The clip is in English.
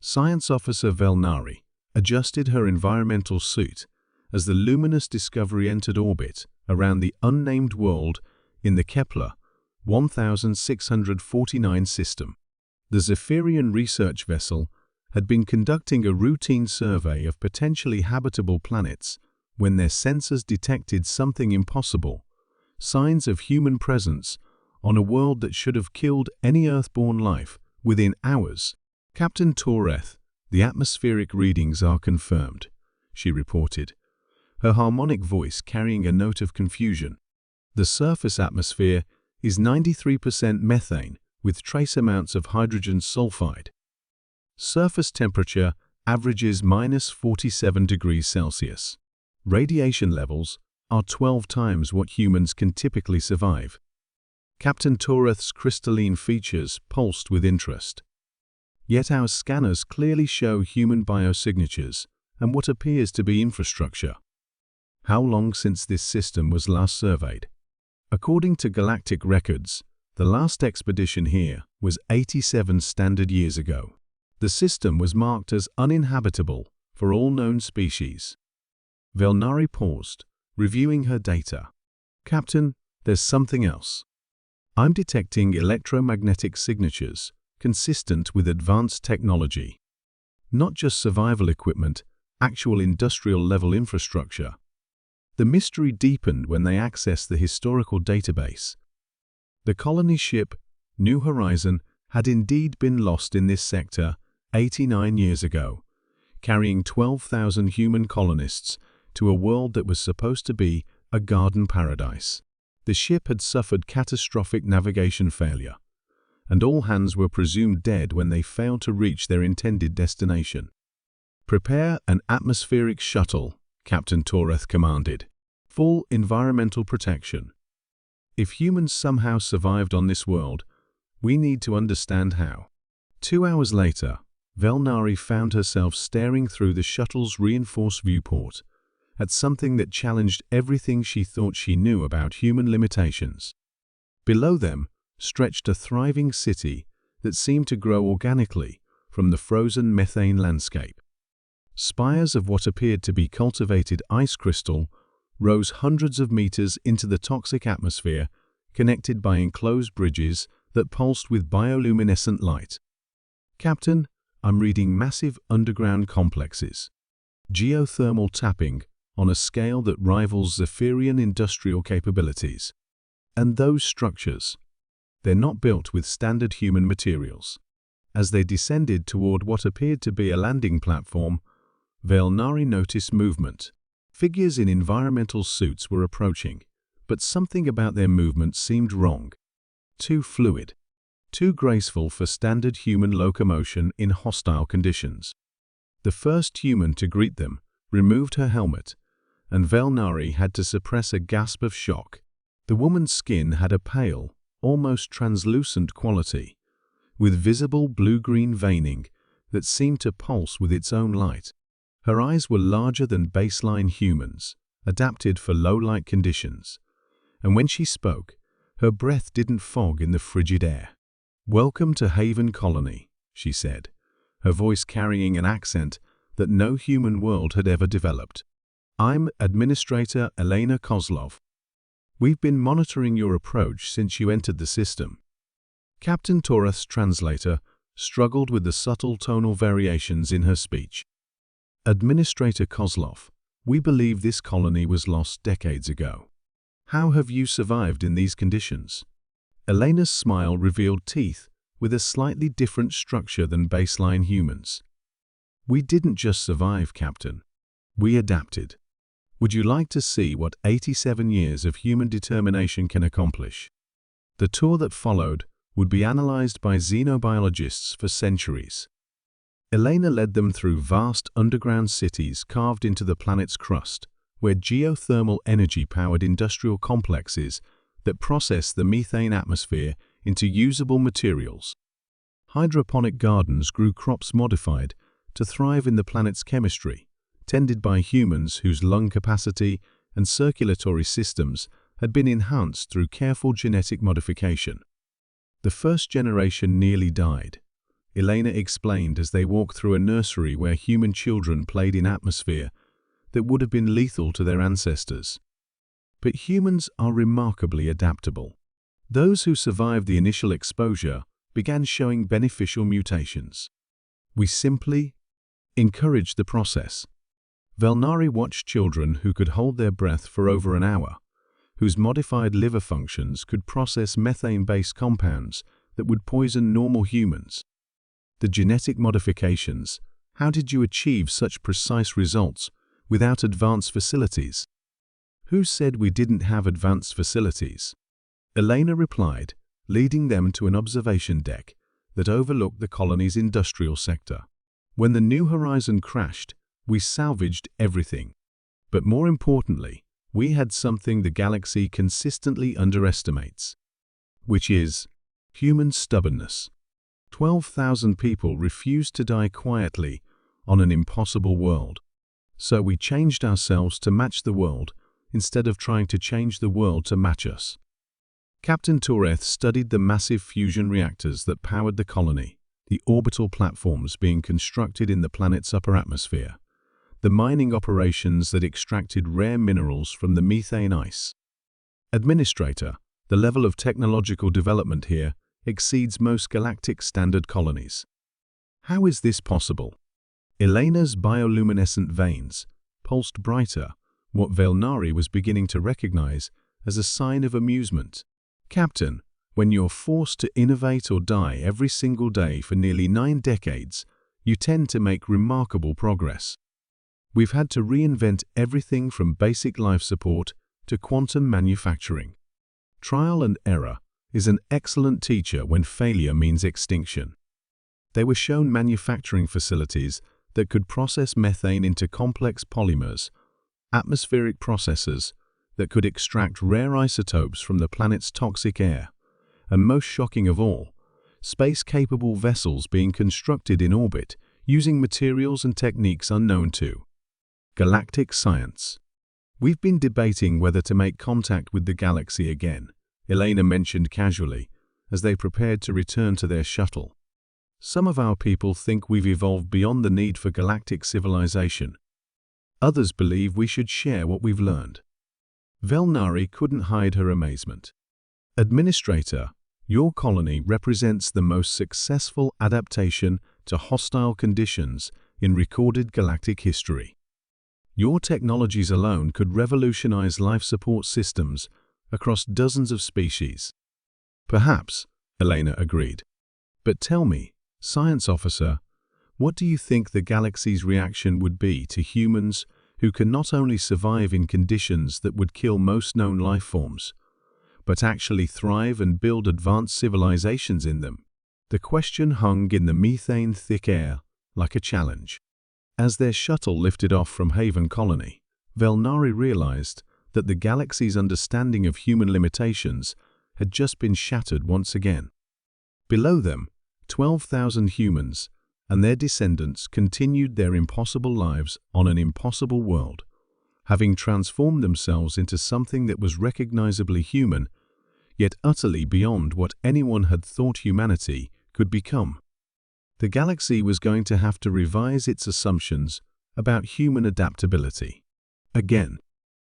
Science Officer Velnari adjusted her environmental suit as the luminous Discovery entered orbit around the unnamed world in the Kepler 1649 system. The Zephyrian research vessel had been conducting a routine survey of potentially habitable planets when their sensors detected something impossible: signs of human presence on a world that should have killed any Earthborn life within hours. "Captain Toreth, the atmospheric readings are confirmed," she reported, her harmonic voice carrying a note of confusion. "The surface atmosphere is 93% methane with trace amounts of hydrogen sulfide. Surface temperature averages -47 degrees Celsius. Radiation levels are 12 times what humans can typically survive." Captain Toreth's crystalline features pulsed with interest. "Yet our scanners clearly show human biosignatures and what appears to be infrastructure. How long since this system was last surveyed?" "According to galactic records, the last expedition here was 87 standard years ago. The system was marked as uninhabitable for all known species." Velnari paused, reviewing her data. "Captain, there's something else. I'm detecting electromagnetic signatures consistent with advanced technology. Not just survival equipment, actual industrial-level infrastructure." The mystery deepened when they accessed the historical database. The colony ship, New Horizon, had indeed been lost in this sector 89 years ago, carrying 12,000 human colonists to a world that was supposed to be a garden paradise. The ship had suffered catastrophic navigation failure, and all hands were presumed dead when they failed to reach their intended destination. "Prepare an atmospheric shuttle," Captain Toreth commanded. "Full environmental protection. If humans somehow survived on this world, we need to understand how." 2 hours later, Velnari found herself staring through the shuttle's reinforced viewport at something that challenged everything she thought she knew about human limitations. Below them stretched a thriving city that seemed to grow organically from the frozen methane landscape. Spires of what appeared to be cultivated ice crystal rose hundreds of meters into the toxic atmosphere, connected by enclosed bridges that pulsed with bioluminescent light. "Captain, I'm reading massive underground complexes. Geothermal tapping on a scale that rivals Zephyrian industrial capabilities. And those structures, they're not built with standard human materials." As they descended toward what appeared to be a landing platform, Velnari noticed movement. Figures in environmental suits were approaching, but something about their movement seemed wrong. Too fluid, too graceful for standard human locomotion in hostile conditions. The first human to greet them removed her helmet, and Velnari had to suppress a gasp of shock. The woman's skin had a pale, almost translucent quality, with visible blue-green veining that seemed to pulse with its own light. Her eyes were larger than baseline humans, adapted for low-light conditions, and when she spoke, her breath didn't fog in the frigid air. "Welcome to Haven Colony," she said, her voice carrying an accent that no human world had ever developed. "I'm Administrator Elena Kozlov. We've been monitoring your approach since you entered the system." Captain Toreth's translator struggled with the subtle tonal variations in her speech. "Administrator Kozlov, we believe this colony was lost decades ago. How have you survived in these conditions?" Elena's smile revealed teeth with a slightly different structure than baseline humans. "We didn't just survive, Captain. We adapted. Would you like to see what 87 years of human determination can accomplish?" The tour that followed would be analyzed by xenobiologists for centuries. Elena led them through vast underground cities carved into the planet's crust, where geothermal energy powered industrial complexes that process the methane atmosphere into usable materials. Hydroponic gardens grew crops modified to thrive in the planet's chemistry, tended by humans whose lung capacity and circulatory systems had been enhanced through careful genetic modification. The first generation nearly died, Elena explained as they walked through a nursery where human children played in atmosphere that would have been lethal to their ancestors. But humans are remarkably adaptable. Those who survived the initial exposure began showing beneficial mutations. We simply encouraged the process. Valnari watched children who could hold their breath for over an hour, whose modified liver functions could process methane-based compounds that would poison normal humans. The genetic modifications, how did you achieve such precise results without advanced facilities? Who said we didn't have advanced facilities? Elena replied, leading them to an observation deck that overlooked the colony's industrial sector. When the New Horizon crashed, we salvaged everything. But more importantly, we had something the galaxy consistently underestimates, which is human stubbornness. 12,000 people refused to die quietly on an impossible world. So we changed ourselves to match the world instead of trying to change the world to match us. Captain Toreth studied the massive fusion reactors that powered the colony, the orbital platforms being constructed in the planet's upper atmosphere, the mining operations that extracted rare minerals from the methane ice. Administrator, the level of technological development here exceeds most galactic standard colonies. How is this possible? Elena's bioluminescent veins pulsed brighter, what Valnari was beginning to recognize as a sign of amusement. Captain, when you're forced to innovate or die every single day for nearly 9 decades, you tend to make remarkable progress. We've had to reinvent everything from basic life support to quantum manufacturing. Trial and error is an excellent teacher when failure means extinction. They were shown manufacturing facilities that could process methane into complex polymers, atmospheric processors that could extract rare isotopes from the planet's toxic air, and most shocking of all, space-capable vessels being constructed in orbit using materials and techniques unknown to galactic science. We've been debating whether to make contact with the galaxy again, Elena mentioned casually as they prepared to return to their shuttle. Some of our people think we've evolved beyond the need for galactic civilization. Others believe we should share what we've learned. Valnari couldn't hide her amazement. Administrator, your colony represents the most successful adaptation to hostile conditions in recorded galactic history. Your technologies alone could revolutionize life support systems across dozens of species. Perhaps, Elena agreed. But tell me, Science Officer, what do you think the galaxy's reaction would be to humans who can not only survive in conditions that would kill most known life forms, but actually thrive and build advanced civilizations in them? The question hung in the methane-thick air like a challenge. As their shuttle lifted off from Haven Colony, Valnari realized that the galaxy's understanding of human limitations had just been shattered once again. Below them, 12,000 humans and their descendants continued their impossible lives on an impossible world, having transformed themselves into something that was recognizably human, yet utterly beyond what anyone had thought humanity could become. The galaxy was going to have to revise its assumptions about human adaptability. Again.